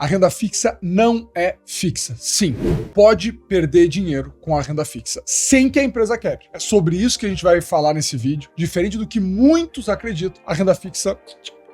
A renda fixa não é fixa. Sim, pode perder dinheiro com a renda fixa, sem que a empresa quebre. É sobre isso que a gente vai falar nesse vídeo. Diferente do que muitos acreditam, a renda fixa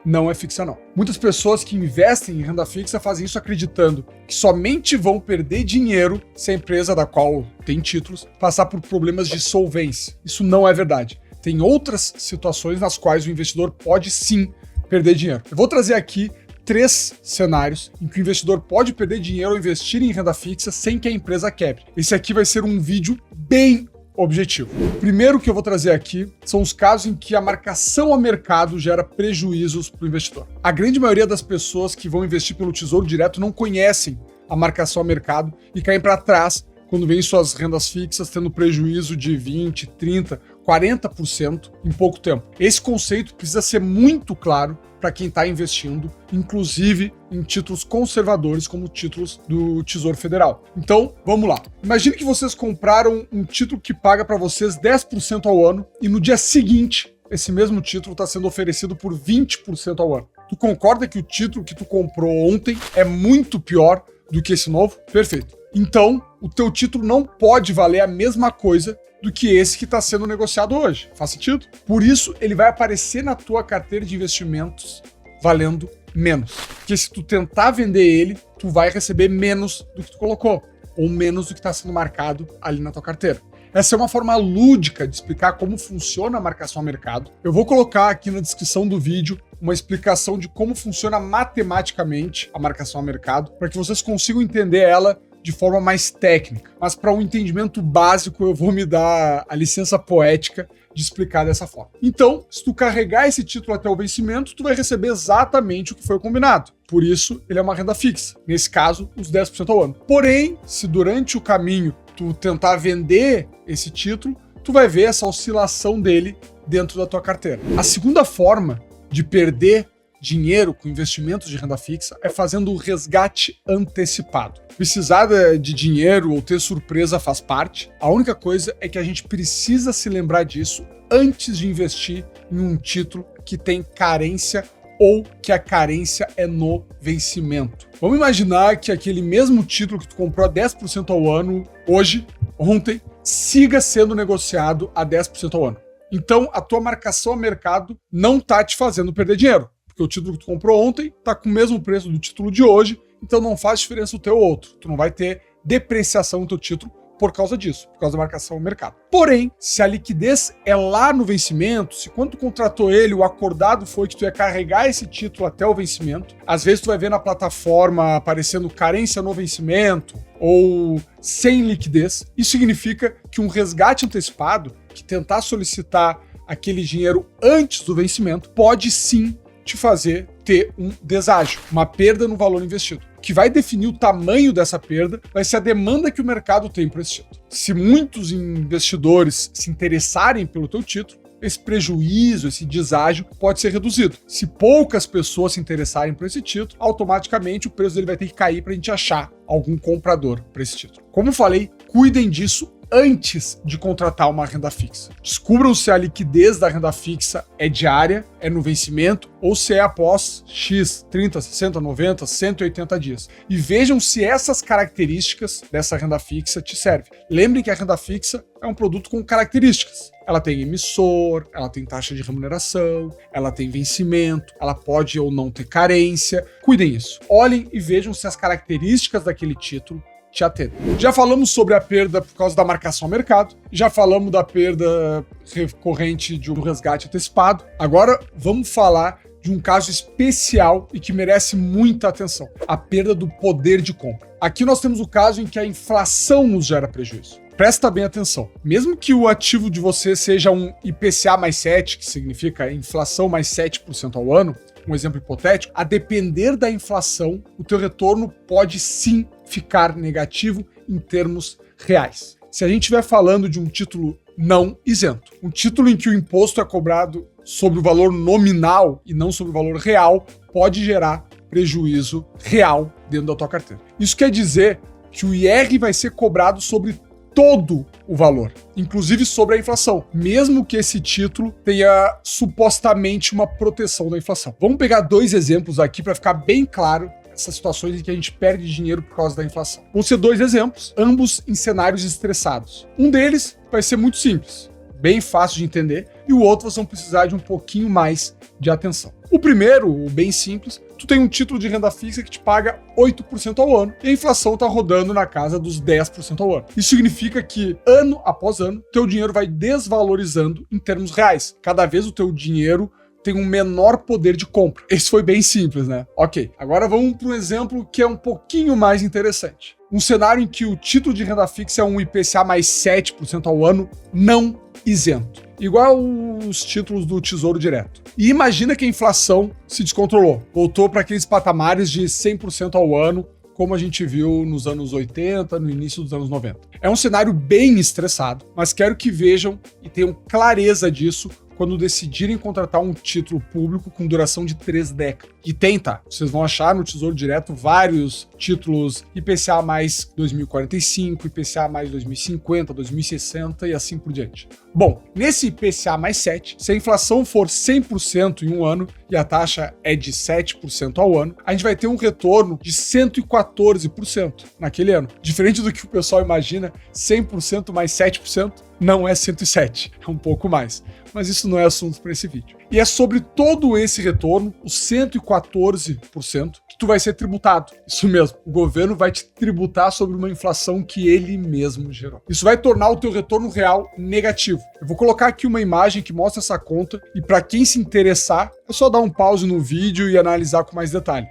não é fixa não. Muitas pessoas que investem em renda fixa fazem isso acreditando que somente vão perder dinheiro se a empresa da qual tem títulos passar por problemas de solvência. Isso não é verdade. Tem outras situações nas quais o investidor pode sim perder dinheiro. Eu vou trazer aqui 3 cenários em que o investidor pode perder dinheiro ao investir em renda fixa sem que a empresa quebre. Esse aqui vai ser um vídeo bem objetivo. O primeiro que eu vou trazer aqui são os casos em que a marcação a mercado gera prejuízos para o investidor. A grande maioria das pessoas que vão investir pelo Tesouro Direto não conhecem a marcação a mercado e caem para trás quando veem suas rendas fixas tendo prejuízo de 20, 30, 40% em pouco tempo. Esse conceito precisa ser muito claro para quem está investindo, inclusive em títulos conservadores como títulos do Tesouro Federal. Então, vamos lá. Imagine que vocês compraram um título que paga para vocês 10% ao ano e no dia seguinte, esse mesmo título está sendo oferecido por 20% ao ano. Tu concorda que o título que tu comprou ontem é muito pior do que esse novo? Perfeito. Então, o teu título não pode valer a mesma coisa do que esse que está sendo negociado hoje. Faz sentido? Por isso, ele vai aparecer na tua carteira de investimentos valendo menos. Porque se tu tentar vender ele, tu vai receber menos do que tu colocou, ou menos do que está sendo marcado ali na tua carteira. Essa é uma forma lúdica de explicar como funciona a marcação a mercado. Eu vou colocar aqui na descrição do vídeo uma explicação de como funciona matematicamente a marcação a mercado, para que vocês consigam entender ela de forma mais técnica. Mas para um entendimento básico, eu vou me dar a licença poética de explicar dessa forma. Então, se tu carregar esse título até o vencimento, tu vai receber exatamente o que foi combinado. Por isso, ele é uma renda fixa. Nesse caso, os 10% ao ano. Porém, se durante o caminho tu tentar vender esse título, tu vai ver essa oscilação dele dentro da tua carteira. A segunda forma de perder dinheiro com investimentos de renda fixa é fazendo o resgate antecipado. Precisar de dinheiro ou ter surpresa faz parte. A única coisa é que a gente precisa se lembrar disso antes de investir em um título que tem carência ou que a carência é no vencimento. Vamos imaginar que aquele mesmo título que tu comprou a 10% ao ano hoje, ontem, siga sendo negociado a 10% ao ano. Então, a tua marcação a mercado não tá te fazendo perder dinheiro. Porque o título que tu comprou ontem tá com o mesmo preço do título de hoje, então não faz diferença o teu outro. Tu não vai ter depreciação no teu título por causa disso, por causa da marcação ao mercado. Porém, se a liquidez é lá no vencimento, se quando tu contratou ele, o acordado foi que tu ia carregar esse título até o vencimento, às vezes tu vai ver na plataforma aparecendo carência no vencimento ou sem liquidez, isso significa que um resgate antecipado, que tentar solicitar aquele dinheiro antes do vencimento, pode sim te fazer ter um deságio, uma perda no valor investido. O que vai definir o tamanho dessa perda vai ser a demanda que o mercado tem por esse título. Se muitos investidores se interessarem pelo teu título, esse prejuízo, esse deságio pode ser reduzido. Se poucas pessoas se interessarem por esse título, automaticamente o preço dele vai ter que cair para a gente achar algum comprador para esse título. Como eu falei, cuidem disso antes de contratar uma renda fixa. Descubram se a liquidez da renda fixa é diária, é no vencimento, ou se é após X, 30, 60, 90, 180 dias. E vejam se essas características dessa renda fixa te servem. Lembrem que a renda fixa é um produto com características. Ela tem emissor, ela tem taxa de remuneração, ela tem vencimento, ela pode ou não ter carência. Cuidem disso. Olhem e vejam se as características daquele título te atendem. Já falamos sobre a perda por causa da marcação ao mercado, já falamos da perda recorrente de um resgate antecipado. Agora vamos falar de um caso especial e que merece muita atenção: a perda do poder de compra. Aqui nós temos o caso em que a inflação nos gera prejuízo. Presta bem atenção. Mesmo que o ativo de você seja um IPCA mais 7, que significa inflação mais 7% ao ano, um exemplo hipotético, a depender da inflação, o teu retorno pode sim ficar negativo em termos reais. Se a gente estiver falando de um título não isento, um título em que o imposto é cobrado sobre o valor nominal e não sobre o valor real, pode gerar prejuízo real dentro da tua carteira. Isso quer dizer que o IR vai ser cobrado sobre todo o valor, inclusive sobre a inflação, mesmo que esse título tenha supostamente uma proteção da inflação. Vamos pegar 2 exemplos aqui para ficar bem claro essas situações em que a gente perde dinheiro por causa da inflação. Vão ser 2 exemplos, ambos em cenários estressados. Um deles vai ser muito simples, bem fácil de entender, e o outro vocês vão precisar de um pouquinho mais de atenção. O primeiro, o bem simples, tu tem um título de renda fixa que te paga 8% ao ano e a inflação está rodando na casa dos 10% ao ano. Isso significa que, ano após ano, teu dinheiro vai desvalorizando em termos reais. Cada vez o teu dinheiro tem um menor poder de compra. Esse foi bem simples, né? Ok, agora vamos para um exemplo que é um pouquinho mais interessante. Um cenário em que o título de renda fixa é um IPCA mais 7% ao ano, não isento. Igual os títulos do Tesouro Direto. E imagina que a inflação se descontrolou, voltou para aqueles patamares de 100% ao ano, como a gente viu nos anos 80, no início dos anos 90. É um cenário bem estressado, mas quero que vejam e tenham clareza disso quando decidirem contratar um título público com duração de 3 décadas. E tem, tá? Vocês vão achar no Tesouro Direto vários títulos IPCA mais 2045, IPCA mais 2050, 2060 e assim por diante. Bom, nesse IPCA mais 7, se a inflação for 100% em um ano e a taxa é de 7% ao ano, a gente vai ter um retorno de 114% naquele ano. Diferente do que o pessoal imagina, 100% mais 7% não é 107, é um pouco mais. Mas isso não é assunto para esse vídeo. E é sobre todo esse retorno, os 114%, que tu vai ser tributado. Isso mesmo, o governo vai te tributar sobre uma inflação que ele mesmo gerou. Isso vai tornar o teu retorno real negativo. Eu vou colocar aqui uma imagem que mostra essa conta e para quem se interessar, é só dar um pause no vídeo e analisar com mais detalhe.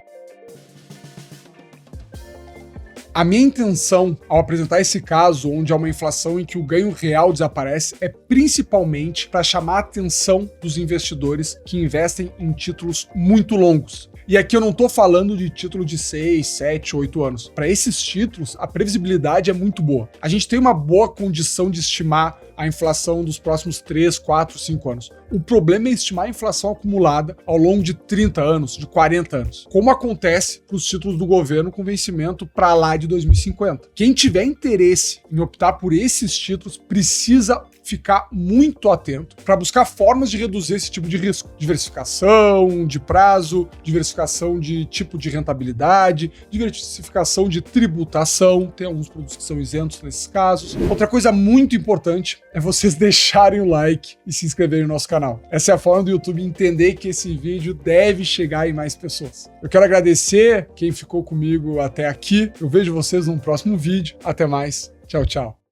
A minha intenção ao apresentar esse caso, onde há uma inflação em que o ganho real desaparece, é principalmente para chamar a atenção dos investidores que investem em títulos muito longos. E aqui eu não estou falando de título de 6, 7, 8 anos. Para esses títulos, a previsibilidade é muito boa. A gente tem uma boa condição de estimar a inflação dos próximos 3, 4, 5 anos. O problema é estimar a inflação acumulada ao longo de 30 anos, de 40 anos, como acontece para os títulos do governo com vencimento para lá de 2050. Quem tiver interesse em optar por esses títulos precisa ficar muito atento para buscar formas de reduzir esse tipo de risco. Diversificação de prazo, diversificação de tipo de rentabilidade, diversificação de tributação, tem alguns produtos que são isentos nesses casos. Outra coisa muito importante é vocês deixarem o like e se inscreverem no nosso canal. Essa é a forma do YouTube entender que esse vídeo deve chegar em mais pessoas. Eu quero agradecer quem ficou comigo até aqui. Eu vejo vocês no próximo vídeo. Até mais. Tchau, tchau.